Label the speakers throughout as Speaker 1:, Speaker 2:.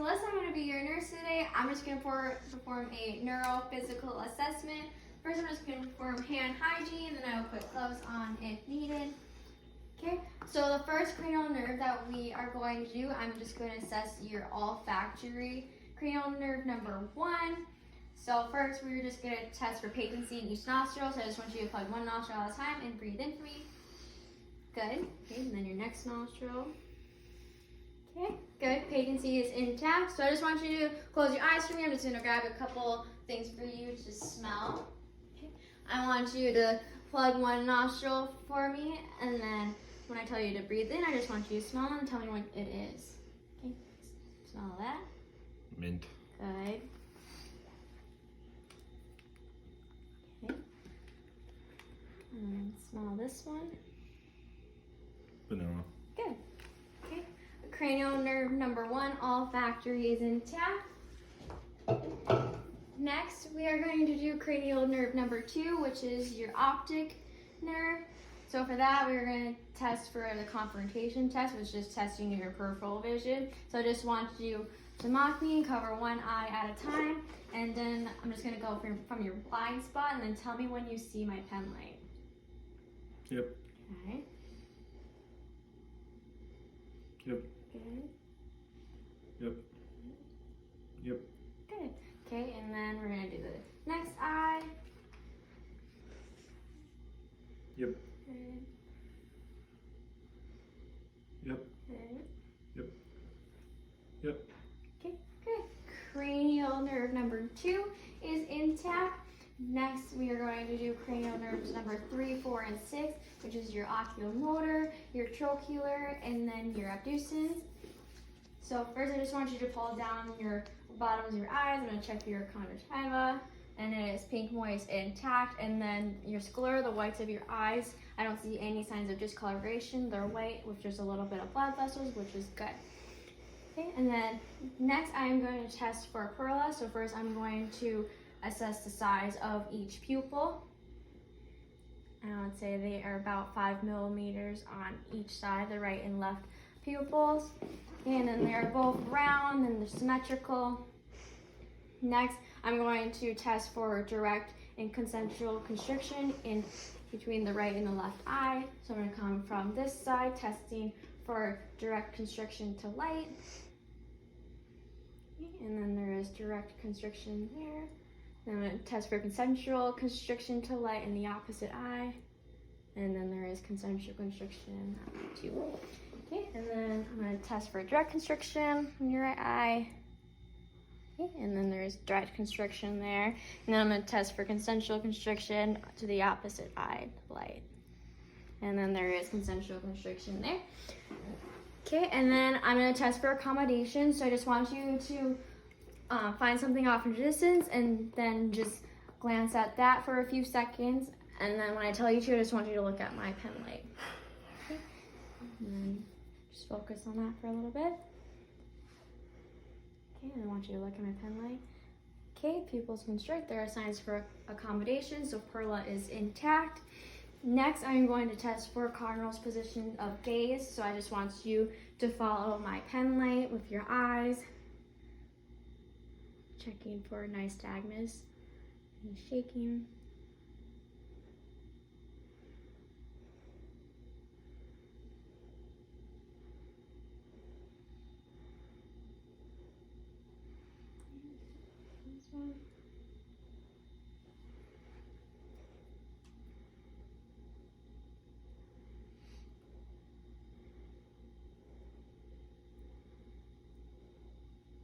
Speaker 1: Melissa. I'm going to be your nurse today. I'm just going to perform a neurophysical assessment. First, I'm just going to perform hand hygiene, then I will put gloves on if needed. Okay, so the first cranial nerve that we are going to do, I'm just going to assess your olfactory cranial nerve number 1. So first, we're just going to test for patency in each nostril. So I just want you to plug one nostril at a time and breathe in for me. Good. Okay, and then your next nostril. Okay, good. Patency is intact. So I just want you to close your eyes for me. I'm just going to grab a couple things for you to smell. Okay. I want you to plug one nostril for me, and then when I tell you to breathe in, I just want you to smell and tell me what it is. Okay, smell that.
Speaker 2: Mint.
Speaker 1: Good. Okay. And then smell this one.
Speaker 2: Vanilla.
Speaker 1: Good. Okay. Cranial nerve number 1, olfactory is intact. Next, we are going to do cranial nerve number 2, which is your optic nerve. So for that, we're going to test for the confrontation test, which is testing your peripheral vision. So I just want you to mock me and cover one eye at a time. And then I'm just going to go from your blind spot and then tell me when you see my pen light.
Speaker 2: Yep.
Speaker 1: Okay.
Speaker 2: Yep.
Speaker 1: Good.
Speaker 2: Yep. Yep.
Speaker 1: Good. Okay, and then we're going to do the next eye.
Speaker 2: Yep.
Speaker 1: Good.
Speaker 2: Yep.
Speaker 1: Good.
Speaker 2: Yep. Yep.
Speaker 1: Okay, good. Cranial nerve number 2 is intact. Next, we are going to do cranial nerves number 3, 4, and 6, which is your oculomotor, your trochlear, and then your abducens. So first, I just want you to pull down your bottoms of your eyes. I'm going to check your conjunctiva, and it is pink, moist, intact. And then your sclera, the whites of your eyes, I don't see any signs of discoloration. They're white with just a little bit of blood vessels, which is good. Okay, and then next, I'm going to test for perla. So first, I'm going to assess the size of each pupil. And I would say they are about 5 millimeters on each side, the right and left pupils. And then they are both round and they're symmetrical. Next, I'm going to test for direct and concentric constriction in between the right and the left eye. So I'm going to come from this side, testing for direct constriction to light. And then there is direct constriction there. Then I'm going to test for concentric constriction to light in the opposite eye. And then there is concentric constriction too. Okay, and then I'm going to test for direct constriction in your right eye. Okay, and then there is direct constriction there. And then I'm going to test for concentric constriction to the opposite eye, light. And then there is concentric constriction there. Okay, and then I'm going to test for accommodation. So I just want you to find something off in the distance and then just glance at that for a few seconds. And then when I tell you to, I just want you to look at my pen light. Okay, and then just focus on that for a little bit. Okay, and I want you to look at my pen light. Okay, pupils constrict. There are signs for accommodation, so perla is intact. Next, I'm going to test for Cardinal's position of gaze. So I just want you to follow my pen light with your eyes. Checking for nystagmus and shaking. This one.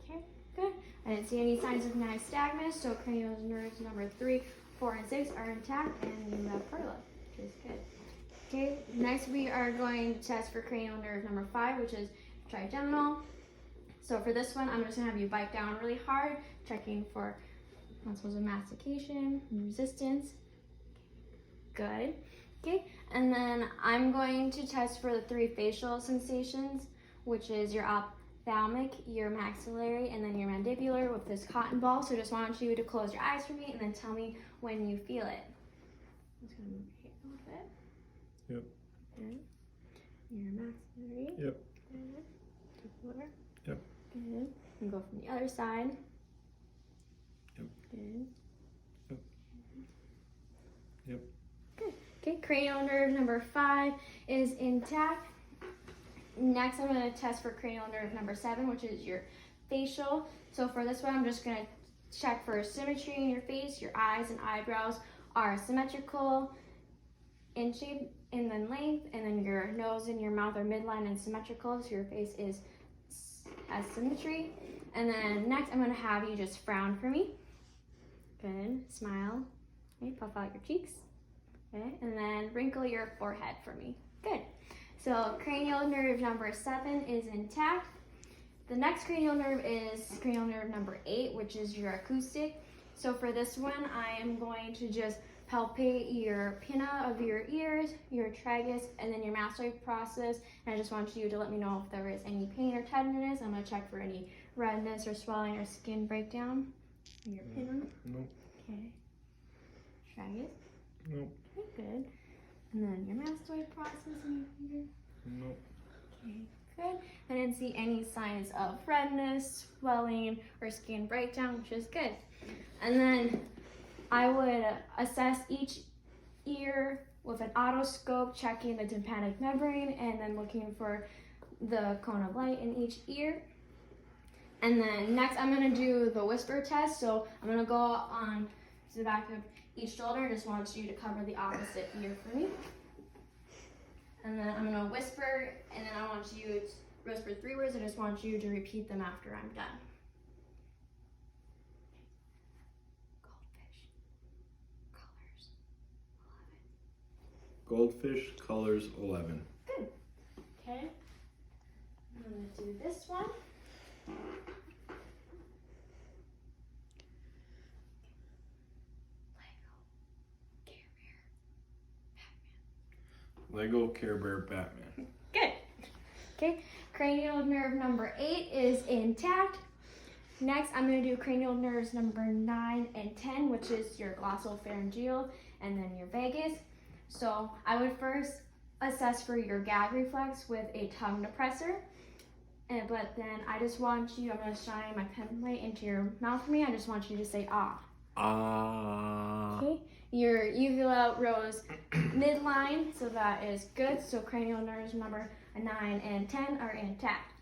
Speaker 1: Okay, good. I didn't see any signs of nystagmus, so cranial nerves number 3, 4, and 6 are intact, and you have perla, which is good. Okay, next we are going to test for cranial nerve number 5, which is trigeminal. So for this one, I'm just going to have you bite down really hard, checking for muscles of mastication and resistance. Good. Okay, and then I'm going to test for the 3 facial sensations, which is your ophthalmic, your maxillary, and then your mandibular with this cotton ball. So just want you to close your eyes for me and then tell me when you feel it. I'm just going to move your hair a little bit.
Speaker 2: Yep.
Speaker 1: Good. Your maxillary.
Speaker 2: Yep.
Speaker 1: Good. Mandibular.
Speaker 2: Yep.
Speaker 1: Good. And go from the other side.
Speaker 2: Yep.
Speaker 1: Good.
Speaker 2: Yep. Yep.
Speaker 1: Good. Okay, cranial nerve number 5 is intact. Next, I'm going to test for cranial nerve number 7, which is your facial. So for this one, I'm just going to check for symmetry in your face. Your eyes and eyebrows are symmetrical in shape and then length, and then your nose and your mouth are midline and symmetrical, so your face has symmetry. And then next, I'm going to have you just frown for me. Good. Smile. Okay, puff out your cheeks. Okay, and then wrinkle your forehead for me. Good. So cranial nerve number 7 is intact. The next cranial nerve is cranial nerve number 8, which is your acoustic. So for this one, I am going to just palpate your pinna of your ears, your tragus, and then your mastoid process. And I just want you to let me know if there is any pain or tenderness. I'm going to check for any redness or swelling or skin breakdown in your pinna.
Speaker 2: Nope.
Speaker 1: Okay. Tragus.
Speaker 2: Nope.
Speaker 1: Okay, good. And then your mastoid process in your finger.
Speaker 2: Nope.
Speaker 1: Okay, good. I didn't see any signs of redness, swelling, or skin breakdown, which is good. And then I would assess each ear with an otoscope, checking the tympanic membrane, and then looking for the cone of light in each ear. And then next I'm going to do the whisper test. So I'm going to go on to the back of each shoulder. I just want you to cover the opposite ear for me. And then I'm going to whisper, and then I want you to whisper 3 words. I just want you to repeat them after I'm done.
Speaker 2: Goldfish colors 11.
Speaker 1: Good. Okay. I'm going to do this one.
Speaker 2: Lego Care Bear Batman.
Speaker 1: Good. Okay. Cranial nerve number 8 is intact. Next, I'm going to do cranial nerves number 9 and 10, which is your glossopharyngeal and then your vagus. So I would first assess for your gag reflex with a tongue depressor. But then I just want you, I'm going to shine my pen light into your mouth for me. I just want you to say ah.
Speaker 2: Ah.
Speaker 1: Okay. Your uvula rose midline, so that is good. So cranial nerves number 9 and 10 are intact.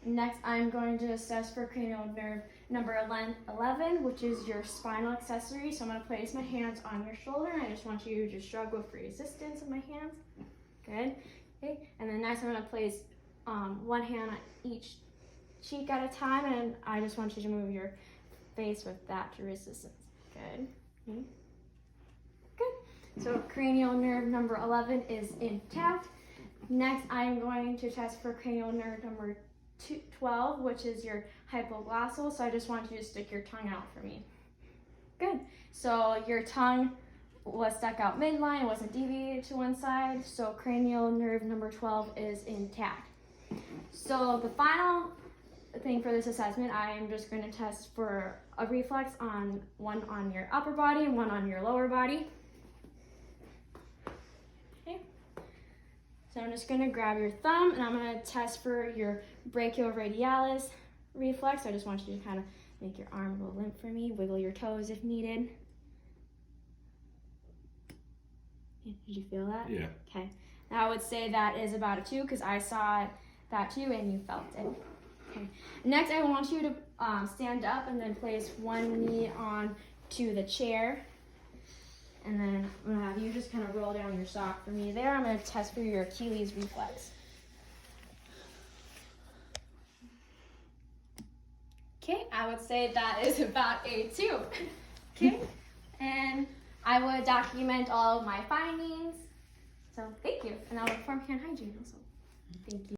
Speaker 1: Next, I'm going to assess for cranial nerve number 11, which is your spinal accessory. So I'm going to place my hands on your shoulder, and I just want you to just shrug with resistance of my hands. Good. Okay. And then next, I'm going to place one hand on each cheek at a time, and I just want you to move your face with that to resistance. Good. Okay. Good. So cranial nerve number 11 is intact. Next, I'm going to test for cranial nerve number 12, which is your hypoglossal. So I just want you to stick your tongue out for me. Good. So your tongue was stuck out midline, wasn't deviated to one side. So cranial nerve number 12 is intact. So the final thing for this assessment, I am just going to test for a reflex on one on your upper body and one on your lower body. Okay. So I'm just going to grab your thumb, and I'm going to test for your brachioradialis reflex. I just want you to kind of make your arm go limp for me, wiggle your toes if needed. Did you feel that?
Speaker 2: Yeah.
Speaker 1: Okay. Now I would say that is about a 2 because I saw that too and you felt it. Okay. Next, I want you to stand up and then place one knee onto the chair. And then I'm going to have you just kind of roll down your sock for me there. I'm going to test for your Achilles reflex. Okay, I would say that is about a 2. Okay, and I would document all of my findings. So thank you. And I'll perform hand hygiene also. Thank you.